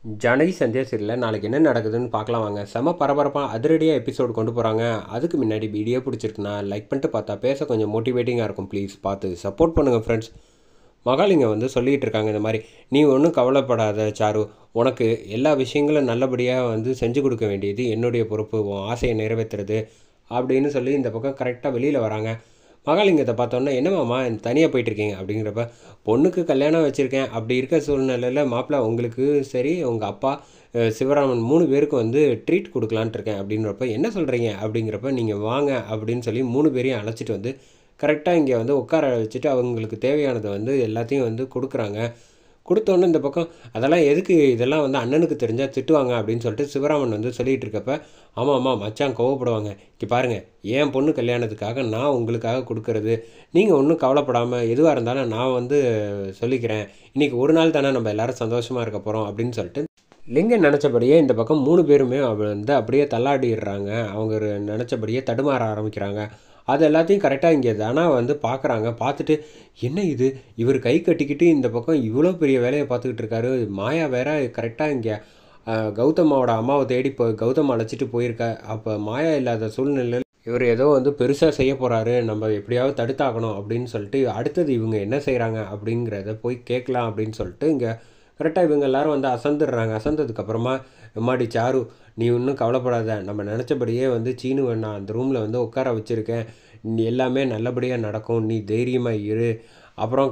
ஜனனி சந்தியா சீரியலில் நாளைக்கு என்ன நடக்குதுன்னு பார்க்கலாம் வாங்க. செம பரபரப்பாக அதிரடியாக எபிசோடு கொண்டு போகிறாங்க. அதுக்கு முன்னாடி வீடியோ பிடிச்சிருக்குன்னா லைக் பண்ணிட்டு பார்த்தா பேச கொஞ்சம் மோட்டிவேட்டிங்காக இருக்கும். ப்ளீஸ் பார்த்து சப்போர்ட் பண்ணுங்கள் ஃப்ரெண்ட்ஸ். மகாலிங்க சொல்லிகிட்டு இருக்காங்க இந்த மாதிரி, நீ ஒன்றும் கவலைப்படாத சாரு, உனக்கு எல்லா விஷயங்களும் நல்லபடியாக செஞ்சு கொடுக்க வேண்டியது என்னுடைய பொறுப்பு, உன் ஆசையை நிறைவேற்றுறது அப்படின்னு சொல்லி இந்த பக்கம் கரெக்டாக வெளியில் வராங்க. மகாலிங்கத்தை பார்த்தோன்னா, என்னமாம்மா தனியாக போயிட்டுருக்கீங்க அப்படிங்கிறப்ப, பொண்ணுக்கு கல்யாணம் வச்சுருக்கேன், அப்படி இருக்க சூழ்நிலையில் மாப்பிள்ளை உங்களுக்கு சரி உங்கள் அப்பா சிவராமன் 3 பேருக்கும் ட்ரீட் கொடுக்கலான்ட்டு இருக்கேன் அப்படின்றப்ப, என்ன சொல்கிறீங்க அப்படிங்கிறப்ப, நீங்கள் வாங்க அப்படின்னு சொல்லி 3 பேரையும் அழைச்சிட்டு கரெக்டாக இங்கே உட்கார வச்சுட்டு அவங்களுக்கு தேவையானதை எல்லாத்தையும் கொடுக்குறாங்க. கொடுத்தோன்னே இந்த பக்கம், அதெல்லாம் எதுக்கு, இதெல்லாம் அண்ணனுக்கு தெரிஞ்சால் திட்டுவாங்க அப்படின்னு சொல்லிட்டு சிவராமன் சொல்லிகிட்டு இருக்கப்ப, ஆமாம் மச்சான் கோவப்படுவாங்க, இங்கே பாருங்கள், என் பொண்ணு கல்யாணத்துக்காக நான் உங்களுக்காக கொடுக்கறது, நீங்கள் ஒன்றும் கவலைப்படாமல் எதுவாக இருந்தாலும் நான் சொல்லிக்கிறேன், இன்றைக்கி ஒரு நாள் தானே நம்ம எல்லோரும் சந்தோஷமாக இருக்க போகிறோம் அப்படின்னு சொல்லிட்டு லிங்கம் நினச்சபடியே இந்த பக்கம் 3 பேருமே அப்படியே தள்ளாடிடுறாங்க. அவங்க நினச்சபடியே தடுமாற ஆரம்பிக்கிறாங்க. அது எல்லாத்தையும் கரெக்டாக இங்கே தனா பார்க்குறாங்க. பார்த்துட்டு, என்ன இது, இவர் கை கட்டிக்கிட்டு இந்த பக்கம் இவ்வளோ பெரிய வேலையை பார்த்துக்கிட்டு இருக்காரு, மாயா வேற கரெக்டாக இங்கே கௌதமாவோட அம்மாவை தேடி கௌதம் அழைச்சிட்டு போயிருக்க, அப்போ மாயா இல்லாத சூழ்நிலையில் இவர் ஏதோ பெருசாக செய்ய போகிறாரு, நம்ம எப்படியாவது தடுத்தாக்கணும் அப்படின்னு சொல்லிட்டு, அடுத்தது இவங்க என்ன செய்கிறாங்க அப்படிங்கிறத போய் கேட்கலாம் அப்படின்னு சொல்லிட்டு இங்கே கரெக்டாக இவங்க எல்லோரும் அசந்துடுறாங்க. அசந்ததுக்கப்புறமா, எம்மாடி சாரு, நீ ஒன்றும் கவலைப்படாத, நம்ம நினச்சபடியே சீனுவை நான் அந்த ரூமில் உட்கார வச்சுருக்கேன், எல்லாமே நல்லபடியாக நடக்கும், நீ தைரியமாக இரு. அப்புறம்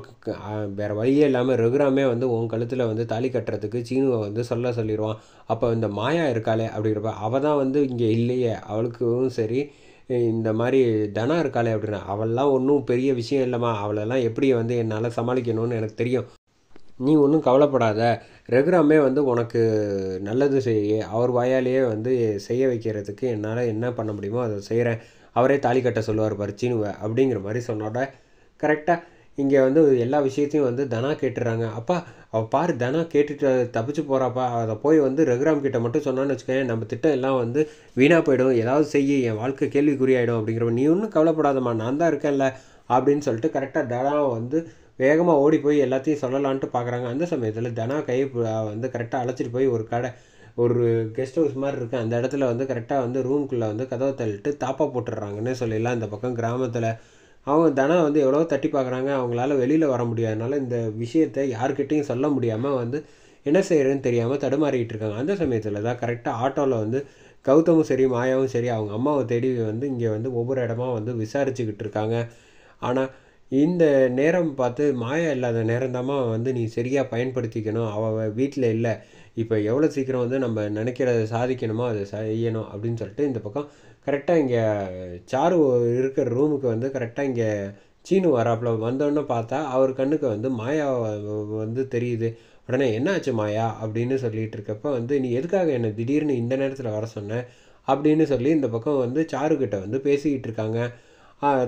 வேறு வழியே இல்லாமல் ரகுராமே உன் கழுத்தில் தாலி கட்டுறதுக்கு சீனுவை சொல்லிடுவான். அப்போ இந்த மாயா இருக்காளே அப்படிங்கிறப்ப, அவள் தான் இங்கே இல்லையே, அவளுக்கும் சரி இந்த மாதிரி தனா இருக்காளே அப்படின்னா, அவள்லாம் ஒன்றும் பெரிய விஷயம் இல்லைம்மா, அவளெல்லாம் எப்படி என்னால் சமாளிக்கணும்னு எனக்கு தெரியும், நீ ஒன்றும் கவலைப்படாத, ரகுராமே உனக்கு நல்லது செய்ய, அவர் வாயாலேயே செய்ய வைக்கிறதுக்கு என்னால் என்ன பண்ண முடியுமோ அதை செய்கிறேன், அவரே தாலி கட்ட சொல்லுவார் பாரு சீனுவை அப்படிங்கிற மாதிரி சொன்னோட கரெக்டாக இங்கே எல்லா விஷயத்தையும் தனா கேட்டுடுறாங்க. அப்பா அவள் பாரு, தனா கேட்டுட்டு தப்பிச்சு போகிறாப்பா, அதை போய் ரகுராம் கிட்ட மட்டும் சொன்னான்னு வச்சுக்கேன், நம்ம திட்டம் எல்லாம் வீணாக போயிடும், ஏதாவது செய்ய, என் வாழ்க்கை கேள்விக்குறியாயிடும் அப்படிங்கிறப்ப, நீ ஒன்றும் கவலைப்படாதம்மா, நான் தான் இருக்கேன்ல அப்படின்னு சொல்லிட்டு கரெக்டாக தனா வேகமாக ஓடி போய் எல்லாத்தையும் சொல்லலான்ட்டு பார்க்குறாங்க. அந்த சமயத்தில் தனா கையை கரெக்டாக அழைச்சிட்டு போய் ஒரு கெஸ்ட் ஹவுஸ் மாதிரி இருக்குது, அந்த இடத்துல கரெக்டாக ரூம்குள்ளே கதவை தள்ளிட்டு தாப்பா போட்டுடுறாங்கன்னு சொல்லிடலாம். இந்த பக்கம் கிராமத்தில் அவங்க தனா எவ்வளோ தட்டி பார்க்குறாங்க, அவங்களால வெளியில் வர முடியாதனால இந்த விஷயத்தை யார்கிட்டையும் சொல்ல முடியாமல் என்ன செய்கிறேன்னு தெரியாமல் தடுமாறிக்கிட்டு இருக்காங்க. அந்த சமயத்தில் தான் கரெக்டாக ஆட்டோவில் கௌதமும் சரி மாயாவும் சரி அவங்க அம்மாவை தேடி இங்கே ஒவ்வொரு இடமா விசாரிச்சுக்கிட்டு இருக்காங்க. ஆனால் இந்த நேரம் பார்த்து, மாயா இல்லாத நேரம்தாம்மா நீ சரியாக பயன்படுத்திக்கணும், அவள் வீட்டில் இல்லை, இப்போ எவ்வளோ சீக்கிரம் நம்ம நினைக்கிறத சாதிக்கணுமோ அதை செய்யணும் அப்படின்னு சொல்லிட்டு இந்த பக்கம் கரெக்டாக இங்கே சாரு இருக்கிற ரூமுக்கு கரெக்டாக இங்கே சீனு வராப்புல வந்தோடனே பார்த்தா அவர் கண்ணுக்கு மாயா தெரியுது. உடனே என்ன ஆச்சு மாயா அப்படின்னு சொல்லிட்டு இருக்கப்போ நீ எதுக்காக என்னை திடீர்னு இந்த நேரத்தில் வர சொன்ன அப்படின்னு சொல்லி இந்த பக்கம் சாருக்கிட்ட பேசிக்கிட்டு இருக்காங்க.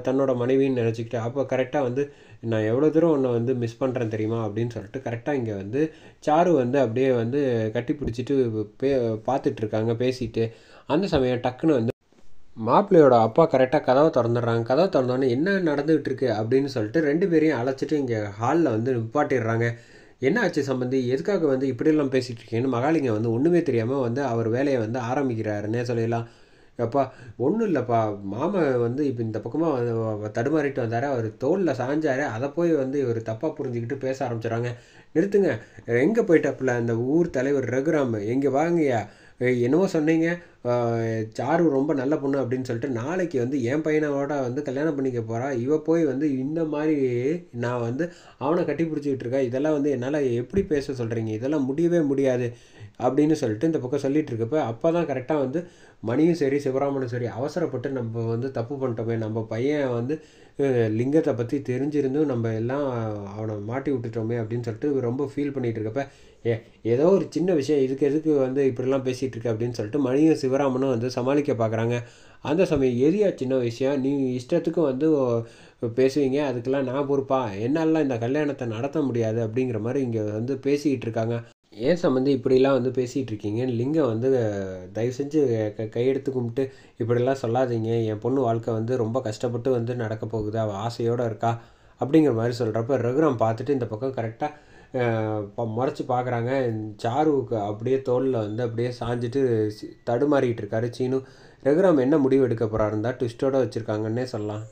தன்னோட மனைவின்னு நினச்சிக்கிட்டு. அப்போ கரெக்டாக நான் எவ்வளோ தூரம் உன்னை மிஸ் பண்ணுறேன் தெரியுமா அப்படின்னு சொல்லிட்டு கரெக்டாக இங்கே சாரு அப்படியே கட்டி பிடிச்சிட்டு பார்த்துட்ருக்காங்க பேசிட்டு. அந்த சமயம் டக்குன்னு மாப்பிள்ளையோட அப்பா கரெக்டாக கதவை திறந்துடுறாங்க. கதவை திறந்தோடனே என்ன நடந்துகிட்டு இருக்கு அப்படின்னு சொல்லிட்டு 2 பேரையும் அழைச்சிட்டு இங்கே ஹாலில் நிப்பாட்டிடுறாங்க. என்ன ஆச்சு சம்பந்தி, எதுக்காக இப்படியெல்லாம் பேசிகிட்டு இருக்கீங்கன்னு மகாலிங்க ஒன்றுமே தெரியாமல் அவர் வேலையை ஆரம்பிக்கிறாருன்னே சொல்லிடலாம். அப்பா ஒன்றும் இல்லைப்பா, மாமா இப்போ இந்த பக்கமாக தடுமாறிட்டு வந்தார், அவர் தோளில் சாஞ்சார், அதை போய் இவர் தப்பாக புரிஞ்சுக்கிட்டு பேச ஆரம்பிச்சிடறாங்க. நிறுத்துங்க, எங்கே போயிட்டாப்புல அந்த ஊர் தலைவர் ரகுராம், எங்கே வாங்கய்யா, என்னவோ சொன்னீங்க, சாரு ரொம்ப நல்ல பொண்ணு அப்படின்னு சொல்லிட்டு நாளைக்கு என் பையனோட கல்யாணம் பண்ணிக்க போகிறா, இவ போய் இந்த மாதிரி நான் அவனை கட்டி பிடிச்சிக்கிட்டு இருக்கா, இதெல்லாம் என்னால் எப்படி பேச சொல்கிறீங்க, இதெல்லாம் முடியவே முடியாது அப்படின்னு சொல்லிட்டு இந்த பக்கம் சொல்லிகிட்டு இருக்கப்போ, அப்போ தான் கரெக்டாக மணியும் சரி சிவராமனும் சரி அவசரப்பட்டு நம்ம தப்பு பண்ணிட்டோமே, நம்ம பையன் லிங்கத்தை பற்றி தெரிஞ்சிருந்தும் நம்ம எல்லாம் அவனை மாட்டி விட்டுட்டோமே அப்படின்னு சொல்லிட்டு ரொம்ப ஃபீல் பண்ணிகிட்டு இருக்கப்ப, ஏதோ ஒரு சின்ன விஷயம், இதுக்கு எதுக்கு இப்படிலாம் பேசிகிட்டு இருக்க அப்படின்னு சொல்லிட்டு மணியும் சிவராமனும் சமாளிக்க பார்க்குறாங்க. அந்த சமயம் எரியா சின்ன விஷயம், நீ இஷ்டத்துக்கும் பேசுவீங்க, அதுக்கெல்லாம் நான் பொறுப்பா, என்னாலலாம் இந்த கல்யாணத்தை நடத்த முடியாது அப்படிங்கிற மாதிரி இங்கே பேசிக்கிட்டு இருக்காங்க. ஏன் சம்மந்தி இப்படிலாம் பேசிகிட்டு இருக்கீங்க, லிங்கம் தயவு செஞ்சு கையெடுத்து கும்பிட்டு இப்படிலாம் சொல்லாதீங்க, என் பொண்ணு வாழ்க்கை ரொம்ப கஷ்டப்பட்டு நடக்க போகுது, அவள் ஆசையோடு இருக்கா அப்படிங்கிற மாதிரி சொல்கிறப்ப ரகுராம் பார்த்துட்டு இந்த பக்கம் கரெக்டாக முறைச்சி பார்க்குறாங்க. சாருவுக்கு அப்படியே தோளில் வந்து அப்படியே சாஞ்சிட்டு தடுமாறிட்டு இருக்காரு சீனு. ரகுராம் என்ன முடிவு எடுக்க போகிறாருன்னு தான் ட்விஸ்ட்டோடு வச்சுருக்காங்கன்னே சொல்லலாம்.